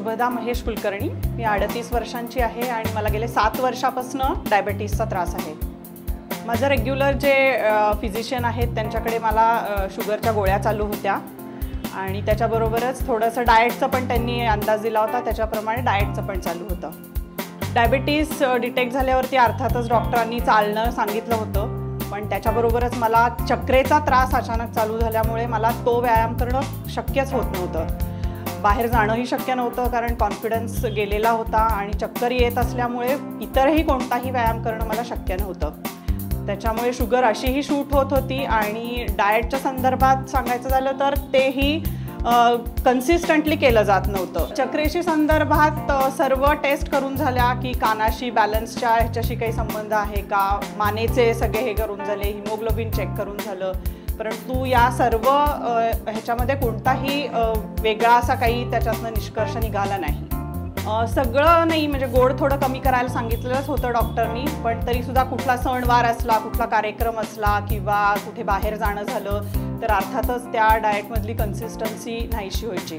शुभदा महेश कुलकर्णी. मी 38 वर्षांची आहे आणि मला गेले 7 वर्षापासून डायबिटीसचा त्रास आहे. माझं रेग्युलर जे फिजिशियन आहेत त्यांच्याकडे मला शुगरच्या गोळ्या चालू होत्या आणि त्याच्याबरोबरच थोडंसं डाएटचं पण त्यांनी अंदाज दिला होता, त्याच्याप्रमाणे डाएटचं पण चालू होतं. डायबिटीस डिटेक्ट झाल्यावरती अर्थातच डॉक्टरांनी चालणं सांगितलं होतं, पण त्याच्याबरोबरच मला चक्रेचा त्रास अचानक चालू झाल्यामुळे मला तो व्यायाम करणं शक्यच होत नव्हतं. बाहेर जाणंही शक्य नव्हतं कारण कॉन्फिडन्स गेलेला होता आणि चक्कर येत असल्यामुळे इतरही कोणताही व्यायाम करणं मला शक्य नव्हतं. त्याच्यामुळे शुगर अशीही शूट होत होती आणि डाएटच्या संदर्भात सांगायचं झालं तर तेही कन्सिस्टंटली केलं जात नव्हतं. चक्रेशी संदर्भात सर्व टेस्ट करून झाल्या की कानाशी बॅलन्सच्या ह्याच्याशी काही संबंध आहे का, मानेचे सगळे हे करून झाले, हिमोग्लोबिन चेक करून झालं, परंतु या सर्व ह्याच्यामध्ये कोणताही वेगळा असा काही त्याच्यातनं निष्कर्ष निघाला नाही. सगळं नाही म्हणजे गोड थोडं कमी करायला सांगितलंच होतं डॉक्टरनी, पण तरीसुद्धा कुठला सणवार असला, कुठला कार्यक्रम असला किंवा कुठे बाहेर जाणं झालं तर अर्थातच त्या डाएटमधली कन्सिस्टन्सी नाहीशी व्हायची.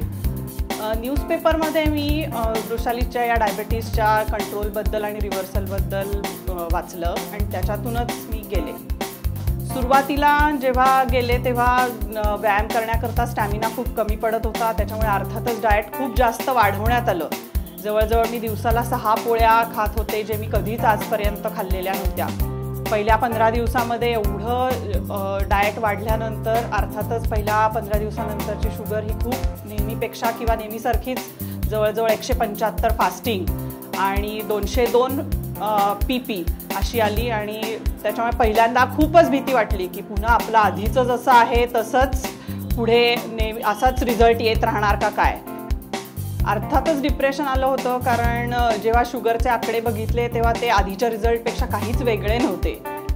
न्यूजपेपरमध्ये मी वृषालीच्या या डायबिटीसच्या कंट्रोलबद्दल आणि रिव्हर्सलबद्दल वाचलं आणि त्याच्यातूनच मी गेले. सुरुवातीला जेव्हा गेले तेव्हा व्यायाम करण्याकरता स्टॅमिना खूप कमी पडत होता, त्याच्यामुळे अर्थातच डाएट खूप जास्त वाढवण्यात आलं. जवळजवळ मी दिवसाला 6 पोळ्या खात होते, जे मी कधीच आजपर्यंत खाल्लेल्या नव्हत्या. पहिल्या 15 दिवसामध्ये एवढं डाएट वाढल्यानंतर अर्थातच पहिल्या 15 दिवसानंतरची शुगर ही खूप नेहमीपेक्षा किंवा नेहमीसारखीच जवळजवळ 175 फास्टिंग आणि 202 PP अशी आली आणि त्याच्यामुळे पहिल्यांदा खूपच भीती वाटली की पुन्हा आपलं आधीचं जसं आहे तसंच पुढे नेहमी असाच रिझल्ट येत राहणार का काय. अर्थातच डिप्रेशन आलं होतं कारण जेव्हा शुगरचे आकडे बघितले तेव्हा ते आधीच्या रिझल्टपेक्षा काहीच वेगळे नव्हते.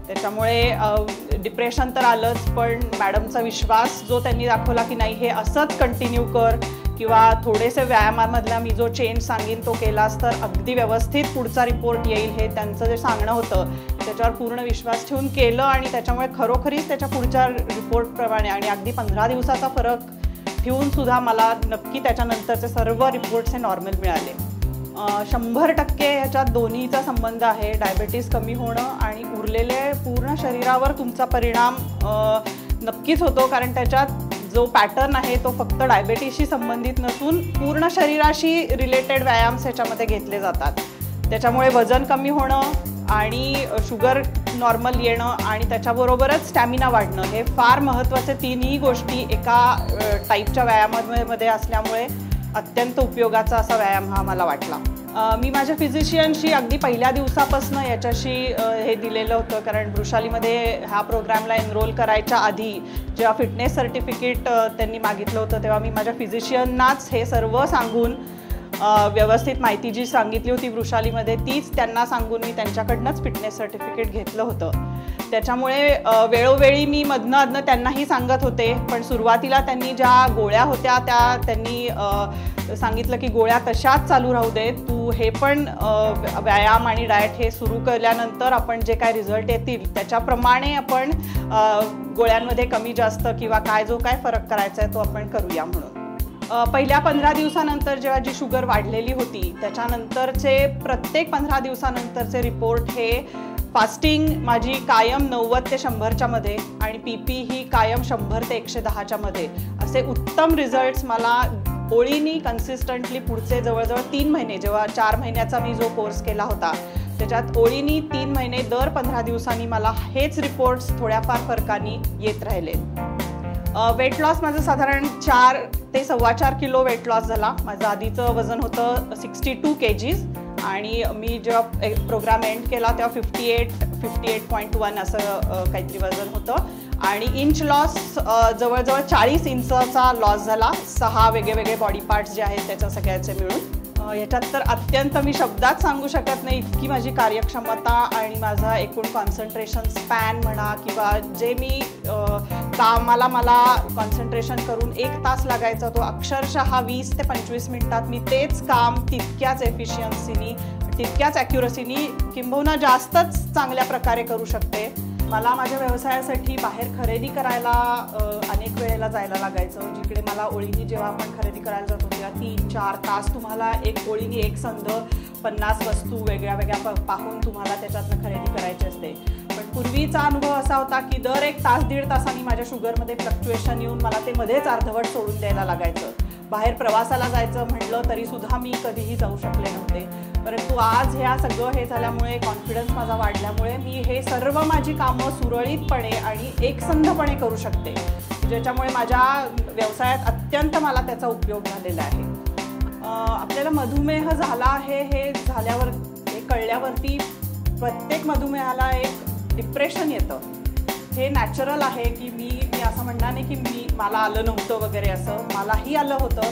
त्याच्यामुळे डिप्रेशन तर आलंच, पण मॅडमचा विश्वास जो त्यांनी दाखवला की नाही हे असंच कंटिन्यू कर किंवा थोडेसे व्यायामामधला मी जो चेंज सांगेन तो केलास तर अगदी व्यवस्थित पुढचा रिपोर्ट येईल, हे त्यांचं जे सांगणं होतं त्याच्यावर पूर्ण विश्वास ठेवून केलं आणि त्याच्यामुळे खरोखरीच त्याच्या पुढच्या रिपोर्टप्रमाणे आणि अगदी 15 दिवसाचा फरक ठेवून सुद्धा मला नक्की त्याच्यानंतरचे सर्व रिपोर्ट्स हे नॉर्मल मिळाले. 100% ह्याच्यात दोन्हीचा संबंध आहे, डायबिटीस कमी होणं आणि उरलेले पूर्ण शरीरावर तुमचा परिणाम नक्कीच होतो, कारण त्याच्यात जो पॅटर्न आहे तो फक्त डायबिटीसशी संबंधित नसून पूर्ण शरीराशी रिलेटेड व्यायाम ह्याच्यामध्ये घेतले जातात. त्याच्यामुळे वजन कमी होणं आणि शुगर नॉर्मल येणं आणि त्याच्याबरोबरच स्टॅमिना वाढणं हे फार महत्त्वाचे तिन्ही गोष्टी एका टाईपच्या व्यायामामध्ये असल्यामुळे अत्यंत उपयोगाचा असा व्यायाम हा मला वाटला. मी माझ्या फिजिशियनशी अगदी पहिल्या दिवसापासून याच्याशी हे दिलेलं होतं, कारण वृषालीमध्ये ह्या प्रोग्रामला एनरोल करायच्या आधी जेव्हा फिटनेस सर्टिफिकेट त्यांनी मागितलं होतं तेव्हा मी माझ्या फिजिशियननाच हे सर्व सांगून व्यवस्थित माहिती जी सांगितली होती वृषालीमध्ये तीच त्यांना सांगून मी त्यांच्याकडनंच फिटनेस सर्टिफिकेट घेतलं होतं. त्याच्यामुळे वेळोवेळी मी मधनं त्यांनाही सांगत होते, पण सुरुवातीला त्यांनी ज्या गोळ्या होत्या त्या त्यांनी सांगितलं की गोळ्या तशाच चालू राहू दे, तू हे पण व्यायाम आणि डाएट हे सुरू केल्यानंतर आपण जे काय रिझल्ट येतील त्याच्याप्रमाणे आपण गोळ्यांमध्ये कमी जास्त किंवा काय जो काय फरक करायचा आहे तो आपण करूया म्हणून. पहिल्या 15 दिवसानंतर जेव्हा जी शुगर वाढलेली होती त्याच्यानंतरचे प्रत्येक 15 दिवसानंतरचे रिपोर्ट हे फास्टिंग माझी कायम 90 ते 100च्या मध्ये आणि PP ही कायम 100 ते 110च्या मध्ये असे उत्तम रिझल्ट्स मला ओळीनी कन्सिस्टंटली पुढचे जवळजवळ 3 महिने, जेव्हा 4 महिन्याचा मी जो कोर्स केला होता त्याच्यात ओळीनी 3 महिने दर 15 दिवसांनी मला हेच रिपोर्ट्स थोड्याफार फरकाने येत राहिले. वेट लॉस माझं साधारण 4 ते 4.25 किलो वेट लॉस झाला. माझं आधीचं वजन होतं 62 kgs आणि मी जेव्हा प्रोग्राम एंड केला तेव्हा 58.1 असं काहीतरी वजन होतं आणि इंच लॉस जवळजवळ 40 इंचाचा लॉस झाला. 6 वेगवेगळे बॉडी पार्ट्स जे आहेत त्याच्या सगळ्याचे मिळून. याच्यात तर अत्यंत मी शब्दात सांगू शकत नाही इतकी माझी कार्यक्षमता आणि माझा एकूण कॉन्सन्ट्रेशन स्पॅन म्हणा किंवा जे मी कामाला मला कॉन्सन्ट्रेशन करून 1 तास लागायचा तो अक्षरशः 20 ते 25 मिनिटात मी तेच काम तितक्याच एफिशियन्सीनी तितक्याच ॲक्युरसीनी किंबहुना जास्तच चांगल्या प्रकारे करू शकते. मला माझ्या व्यवसायासाठी बाहेर खरेदी करायला अनेक वेळेला जायला लागायचं, जिकडे मला ओळीनी जेव्हा आपण खरेदी करायला जातो तेव्हा 3-4 तास तुम्हाला एक ओळीनी एक संध 50 वस्तू वेगळ्या वेगळ्या पाहून तुम्हाला त्याच्यातनं खरेदी करायची असते. पण पूर्वीचा अनुभव असा होता की दर 1 तास 1.5 तासांनी माझ्या शुगरमध्ये फ्लक्च्युएशन येऊन मला ते मध्येच अर्धवट सोडून द्यायला लागायचं. बाहेर प्रवासाला जायचं म्हटलं तरीसुद्धा मी कधीही जाऊ शकले नव्हते. परंतु आज ह्या सगळं हे झाल्यामुळे, कॉन्फिडन्स माझा वाढल्यामुळे मी हे सर्व माझी कामं सुरळीतपणे आणि एकसंधपणे करू शकते, ज्याच्यामुळे माझ्या व्यवसायात अत्यंत मला त्याचा उपयोग झालेला आहे. आपल्याला मधुमेह झाला आहे हे झाल्यावर, हे कळल्यावरती प्रत्येक मधुमेहाला एक डिप्रेशन येतं. हे नॅचरल आहे की मी असं म्हणणार नाही की मला आलं नव्हतं वगैरे, असं मलाही आलं होतं.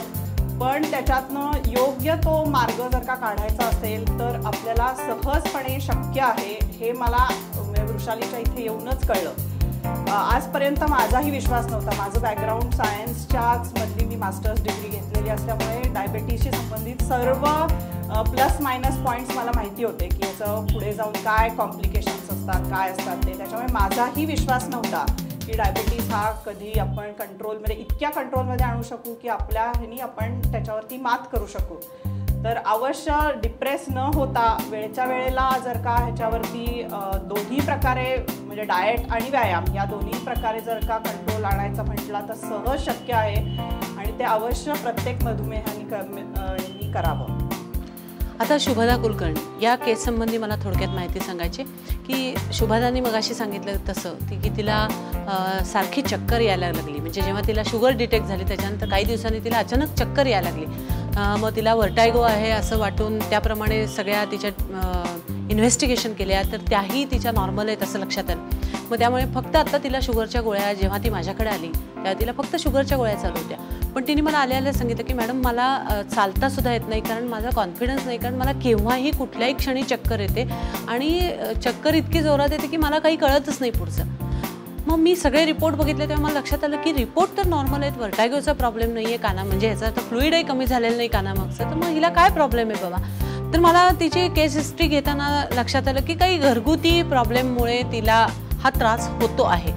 पण त्याच्यातनं योग्य तो मार्ग जर का काढायचा असेल तर आपल्याला सहजपणे शक्य आहे, हे मला वृषालीच्या इथे येऊनच कळलं. आजपर्यंत माझाही विश्वास नव्हता. माझं बॅकग्राऊंड सायन्सच्याच मधली मी मास्टर्स डिग्री घेतलेली असल्यामुळे डायबेटीसशी संबंधित सर्व प्लस मायनस पॉईंट्स मला माहिती होते की याचं पुढे जाऊन काय कॉम्प्लिकेशन्स असतात, काय असतात ते. त्याच्यामुळे माझाही विश्वास नव्हता की डायबेटीस हा कधी आपण कंट्रोलमध्ये, इतक्या कंट्रोलमध्ये आणू शकू की आपल्या ह्यानी आपण त्याच्यावरती मात करू शकू. तर अवश्य डिप्रेस न होता वेळच्या वेळेला जर का ह्याच्यावरती दोन्ही प्रकारे म्हणजे डाएट आणि व्यायाम या दोन्ही प्रकारे जर का कंट्रोल आणायचा म्हटला तर सहज शक्य आहे आणि ते अवश्य प्रत्येक मधुमेहानी करावं. आता शुभदा कुलकर्णी या केस संबंधी मला थोडक्यात माहिती सांगायची की शुभदाने मगाशी सांगितलं तसं की तिला सारखी चक्कर यायला लागली. म्हणजे जेव्हा तिला शुगर डिटेक्ट झाली त्याच्यानंतर काही दिवसांनी तिला अचानक चक्कर यायला लागली. मग तिला वर्टायगो आहे असं वाटून त्याप्रमाणे सगळ्या तिच्या इन्व्हेस्टिगेशन केल्या तर त्याही तिच्या नॉर्मल आहेत असं लक्षात आलं. मग त्यामुळे फक्त आता तिला शुगरच्या गोळ्या, जेव्हा ती माझ्याकडे आली तेव्हा तिला फक्त शुगरच्या गोळ्या चालू होत्या. पण तिने मला आल्या सांगितलं की मॅडम मला चालतासुद्धा येत नाही, कारण माझा कॉन्फिडन्स नाही, कारण मला केव्हाही कुठल्याही क्षणी चक्कर येते आणि चक्कर इतकी जोरात येते की मला काही कळतच नाही पुढचं. मग मी सगळे रिपोर्ट बघितले तेव्हा मला लक्षात आलं की रिपोर्ट तर नॉर्मल आहेत, वर्टायगोचा प्रॉब्लेम नाही आहे काना, म्हणजे ह्याचा तर फ्लुईडही कमी झालेलं नाही कानामागचं, तर मग हिला काय प्रॉब्लेम आहे बाबा. तर मला तिची केस हिस्ट्री घेताना लक्षात आलं की काही घरगुती प्रॉब्लेममुळे तिला हा त्रास होतो आहे.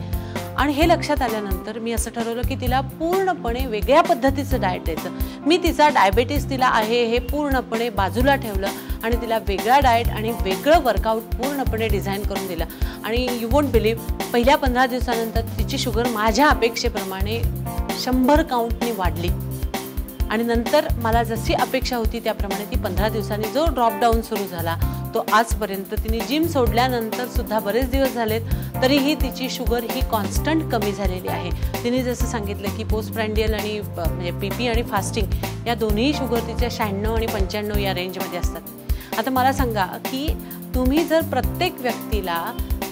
आणि हे लक्षात आल्यानंतर मी असं ठरवलं की तिला पूर्णपणे वेगळ्या पद्धतीचं डाएट द्यायचं. मी तिचा डायबेटीस तिला आहे हे पूर्णपणे बाजूला ठेवलं आणि तिला वेगळा डाएट आणि वेगळं वर्कआउट पूर्णपणे डिझाईन करून दिलं. आणि यू वोंट बिलीव्ह, पहिल्या 15 दिवसानंतर तिची शुगर माझ्या अपेक्षेप्रमाणे 100 काउंटनी वाढली. आणि नंतर मला जशी अपेक्षा होती त्याप्रमाणे ती 15 दिवसांनी जो ड्रॉपडाऊन सुरू झाला तो आजपर्यंत, तिने जिम सोडल्यानंतर सुद्धा बरेच दिवस झालेत तरीही तिची शुगर ही कॉन्स्टंट कमी झालेली आहे. तिने जसं सांगितलं की पोस्टप्रँडियल आणि म्हणजे PP आणि फास्टिंग या दोन्ही शुगर तिच्या 96 आणि 95 या रेंजमध्ये असतात. आता मला सांगा की तुम्ही जर प्रत्येक व्यक्तीला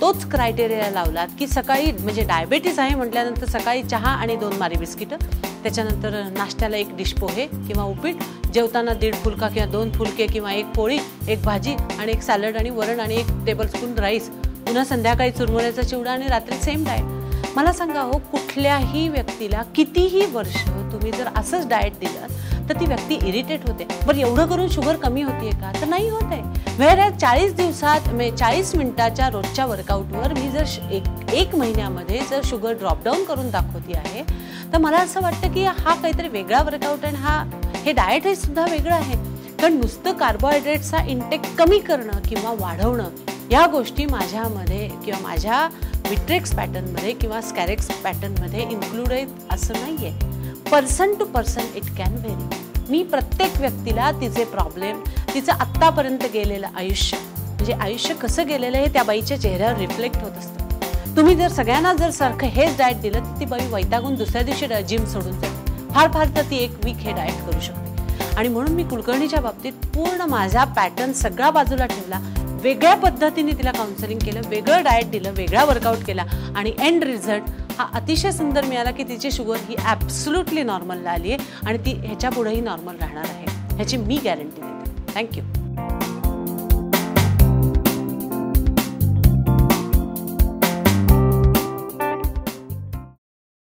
तोच क्रायटेरिया लावलात की सकाळी म्हणजे डायबेटीस आहे म्हटल्यानंतर सकाळी चहा आणि 2 मारी बिस्किटं, त्याच्यानंतर नाश्त्याला 1 डिश पोहे किंवा उपीट, जेवताना 1.5 फुलका किंवा 2 फुलके किंवा 1 पोळी, 1 भाजी आणि 1 सॅलड आणि वरण आणि 1 टेबलस्पून राईस, पुन्हा संध्याकाळी चुरमुऱ्याचा चिवडा आणि रात्री सेम डाएट. मला सांगा हो, कुठल्याही व्यक्तीला कितीही वर्ष तुम्ही जर असंच डाएट दिलं तर ती व्यक्ती इरिटेट होते. बरं एवढं करून शुगर कमी होतीये का? तर नाही होत आहे. वेळेला 40 दिवसात 40 मिनिटाच्या रोजच्या वर्कआउटवर मी जर एक महिन्यामध्ये जर शुगर ड्रॉपडाऊन करून दाखवते आहे तर मला असं वाटतं की हा काहीतरी वेगळा वर्कआउट आणि हे डाएट हे सुद्धा वेगळं आहे. कारण नुसतं कार्बोहायड्रेट्सचा इंटेक कमी करणं किंवा वाढवणं या गोष्टी माझ्यामध्ये किंवा माझ्या विट्रेक्स पॅटर्नमध्ये किंवा स्कॅरेक्स पॅटर्नमध्ये इन्क्लूड आहेत असं नाही आहे. Person to person it can vary. मी प्रत्येक व्यक्तीला तिचे प्रॉब्लेम, तिचं आत्तापर्यंत गेलेलं आयुष्य, म्हणजे आयुष्य कसं गेलेलं आहे त्या बाईच्या चेहऱ्यावर रिफ्लेक्ट होत असतं. तुम्ही जर सगळ्यांना जर सारखं हेच डाएट दिलं तर ती बाई वैतागून दुसऱ्या दिवशी जिम सोडून जाईल. फार तर ती 1 वीक हे डाएट करू शकते. आणि म्हणून मी कुलकर्णीच्या बाबतीत पूर्ण माझा पॅटर्न सगळा बाजूला ठेवला, वेगळ्या पद्धतीने तिला काउन्सिलिंग केलं, वेगळं डाएट दिलं, वेगळा वर्कआउट केला आणि एंड रिझल्ट हा अतिशय सुंदर मिळाला की तिची शुगर ही ॲब्सोल्युटली नॉर्मलला आली आहे आणि ती ह्याच्या पुढेही नॉर्मल राहणार आहे, ह्याची मी गॅरंटी देते. थँक्यू.